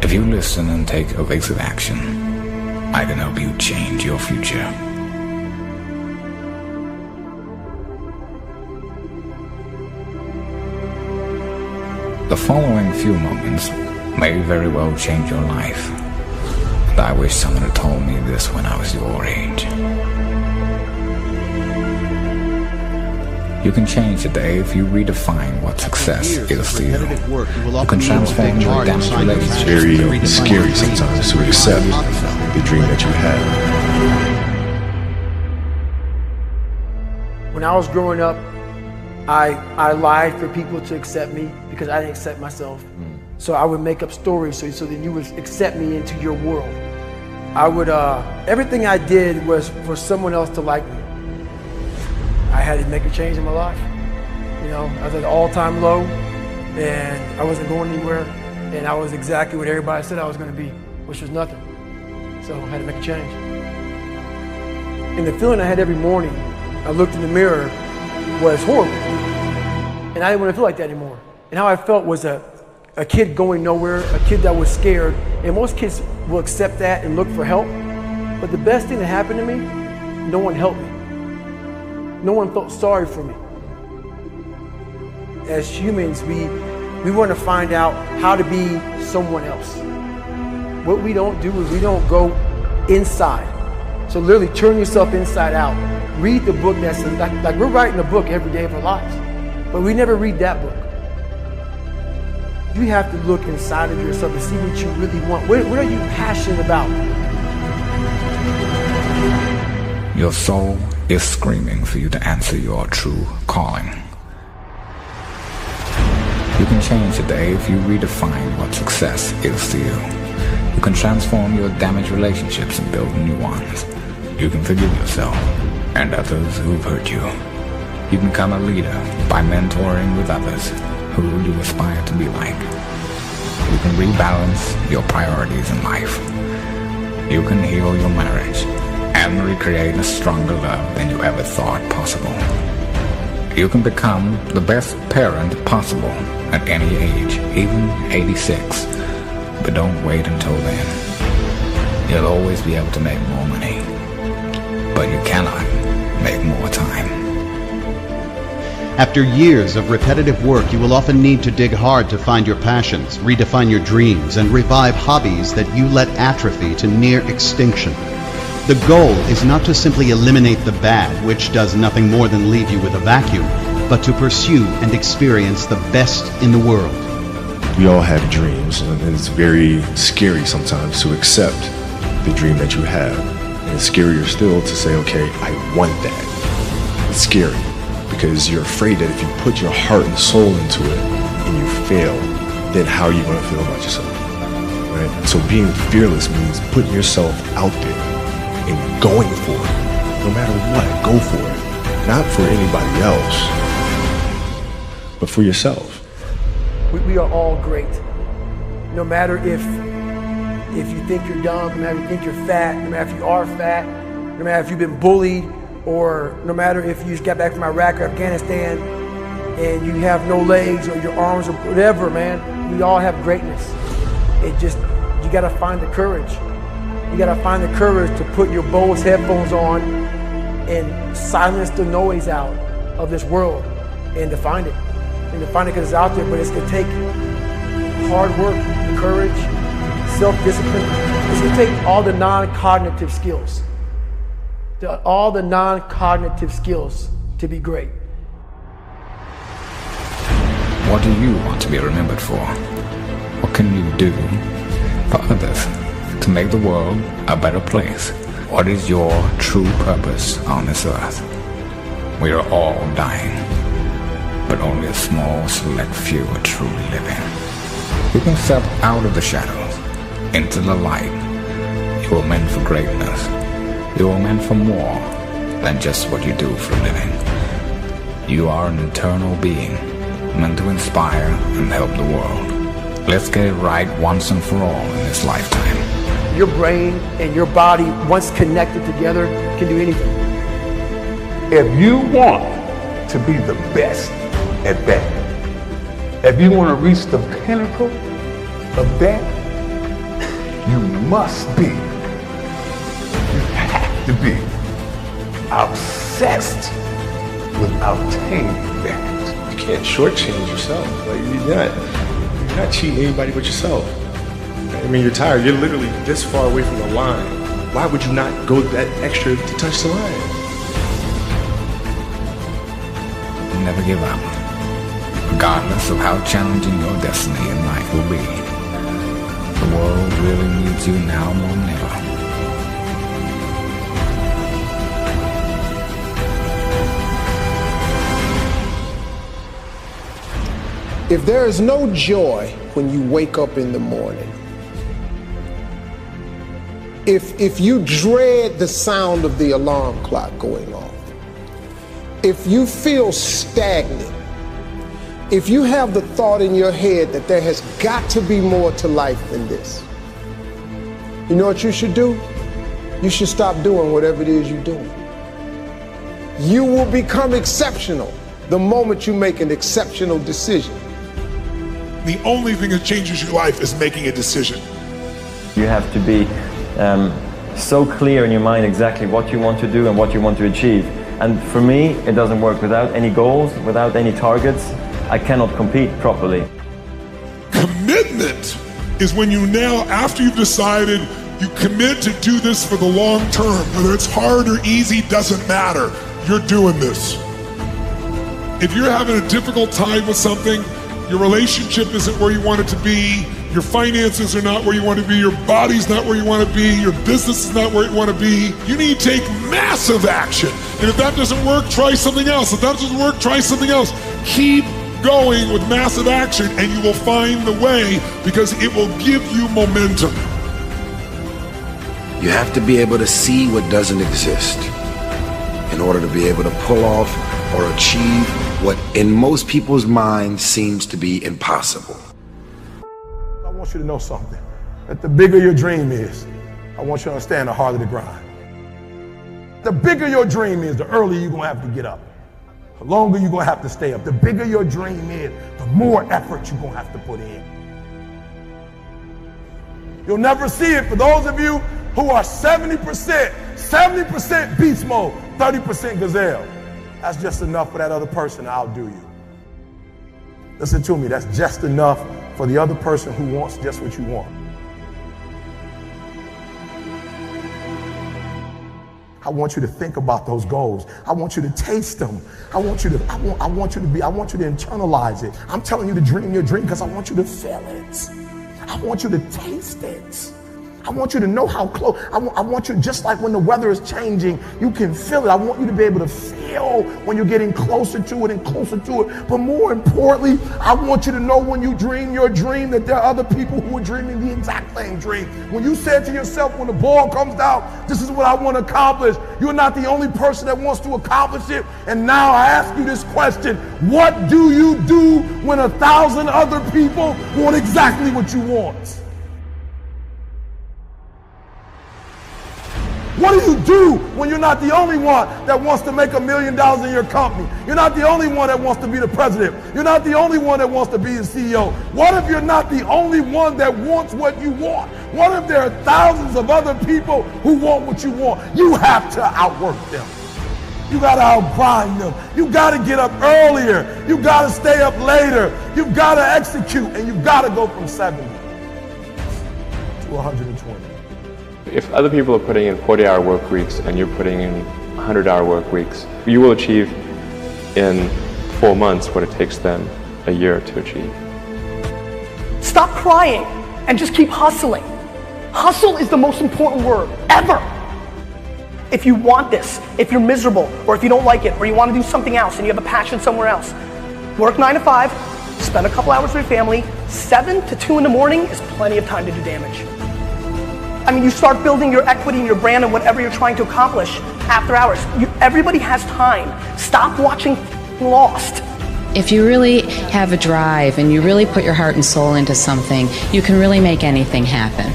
If you listen and take evasive action, I can help you change your future. The following few moments may very well change your life, and I wish someone had told me this when I was your age. You can change the day if you redefine what success is to you. You can transform your damaged relationships. It's very scary sometimes to accept the dream that you have. When I was growing up, I lied for people to accept me because I didn't accept myself. So I would make up stories so that you would accept me into your world. I would, everything I did was for someone else to like me. I had to make a change in my life. You know, I was at an all-time low and I wasn't going anywhere and I was exactly what everybody said I was going to be, which was nothing. So I had to make a change. And the feeling I had every morning, I looked in the mirror, was horrible. And I didn't want to feel like that anymore. And how I felt was a kid going nowhere, a kid that was scared. And most kids will accept that and look for help. But the best thing that happened to me, no one helped me. No one felt sorry for me. As humans, we want to find out how to be someone else. What we don't do is we don't go inside. So literally turn yourself inside out. Read the book that's like we're writing a book every day of our lives, but we never read that book. You have to look inside of yourself to see what you really want. What are you passionate about? Your soul is screaming for you to answer your true calling. You can change the day if you redefine what success is to you. You can transform your damaged relationships and build new ones. You can forgive yourself and others who've hurt you. You can become a leader by mentoring with others who you aspire to be like. You can rebalance your priorities in life. You can heal your marriage and recreate a stronger love than you ever thought possible. You can become the best parent possible at any age, even 86. But don't wait until then. You'll always be able to make more money, but you cannot make more time. After years of repetitive work, you will often need to dig hard to find your passions, redefine your dreams, and revive hobbies that you let atrophy to near extinction. The goal is not to simply eliminate the bad, which does nothing more than leave you with a vacuum, but to pursue and experience the best in the world. We all have dreams, and it's very scary sometimes to accept the dream that you have. And it's scarier still to say, okay, I want that. It's scary because you're afraid that if you put your heart and soul into it and you fail, then how are you going to feel about yourself? Right? So being fearless means putting yourself out there and going for it. No matter what, go for it. Not for anybody else, but for yourself. We are all great. No matter if you think you're dumb, no matter if you think you're fat, no matter if you are fat, no matter if you've been bullied, or no matter if you just got back from Iraq or Afghanistan and you have no legs or your arms or whatever, man, we all have greatness. It just, you gotta find the courage. You gotta find the courage to put your Bose headphones on and silence the noise out of this world and to find it. And to find it because it's out there, but it's gonna take hard work, courage, self-discipline. It's gonna take all the non-cognitive skills. All the non-cognitive skills to be great. What do you want to be remembered for? What can you do for others to make the world a better place? What is your true purpose on this earth? We are all dying, but only a small select few are truly living. You can step out of the shadows into the light. You are meant for greatness. You are meant for more than just what you do for a living. You are an eternal being, meant to inspire and help the world. Let's get it right once and for all in this lifetime. Your brain and your body, once connected together, can do anything. If you want to be the best at that, if you want to reach the pinnacle of that, You must be, you have to be obsessed with obtaining that. You can't shortchange yourself. Like, you're not cheating anybody but yourself. I mean, you're tired. You're literally this far away from the line. Why would you not go that extra to touch the line? Never give up, regardless of how challenging your destiny in life will be. The world really needs you now more than ever. If there is no joy when you wake up in the morning, if you dread the sound of the alarm clock going off, if you feel stagnant, if you have the thought in your head that there has got to be more to life than this, you know what you should do? You should stop doing whatever it is you're doing. You will become exceptional the moment you make an exceptional decision. The only thing that changes your life is making a decision. You have to be so clear in your mind exactly what you want to do and what you want to achieve. And for me, it doesn't work without any goals, without any targets. I cannot compete properly. Commitment is when you now, after you've decided, you commit to do this for the long term. Whether it's hard or easy, doesn't matter. You're doing this. If you're having a difficult time with something, your relationship isn't where you want it to be, your finances are not where you want to be, your body's not where you want to be, your business is not where you want to be, you need to take massive action. And if that doesn't work, try something else. If that doesn't work, try something else. Keep going with massive action and you will find the way, because it will give you momentum. You have to be able to see what doesn't exist in order to be able to pull off or achieve what in most people's minds seems to be impossible. I want you to know something, that the bigger your dream is, I want you to understand the harder the grind. The bigger your dream is, the earlier you're gonna have to get up. The longer you're gonna have to stay up. The bigger your dream is, the more effort you're gonna have to put in. You'll never see it for those of you who are 70% beast mode, 30% gazelle. That's just enough for that other person to outdo you. Listen to me, that's just enough for the other person who wants just what you want. I want you to think about those goals. I want you to taste them. I want you to internalize it. I'm telling you to dream your dream because I want you to feel it. I want you to taste it. I want you to know how close. I want you, just like when the weather is changing, you can feel it. I want you to be able to feel when you're getting closer to it and closer to it. But more importantly, I want you to know when you dream your dream that there are other people who are dreaming the exact same dream. When you said to yourself, when the ball comes out, this is what I want to accomplish, you're not the only person that wants to accomplish it. And now I ask you this question: what do you do when 1,000 other people want exactly what you want? What do you do when you're not the only one that wants to make $1 million in your company? You're not the only one that wants to be the president. You're not the only one that wants to be the CEO. What if you're not the only one that wants what you want? What if there are thousands of other people who want what you want? You have to outwork them. You gotta outgrind them. You gotta get up earlier. You gotta stay up later. You gotta execute, and you gotta go from 70 to 120. If other people are putting in 40-hour work weeks and you're putting in 100-hour work weeks, you will achieve in 4 months what it takes them a year to achieve. Stop crying and just keep hustling. Hustle is the most important word ever. If you want this, if you're miserable, or if you don't like it, or you want to do something else and you have a passion somewhere else, work 9 to 5, spend a couple hours with your family. 7 to 2 in the morning is plenty of time to do damage. I mean, you start building your equity and your brand and whatever you're trying to accomplish after hours. Everybody has time. Stop watching Lost. If you really have a drive and you really put your heart and soul into something, you can really make anything happen.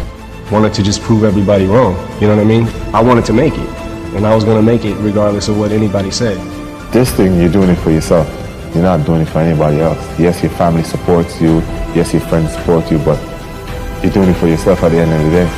Wanted to just prove everybody wrong, you know what I mean? I wanted to make it, and I was gonna make it regardless of what anybody said. This thing, you're doing it for yourself. You're not doing it for anybody else. Yes, your family supports you. Yes, your friends support you, but you're doing it for yourself at the end of the day.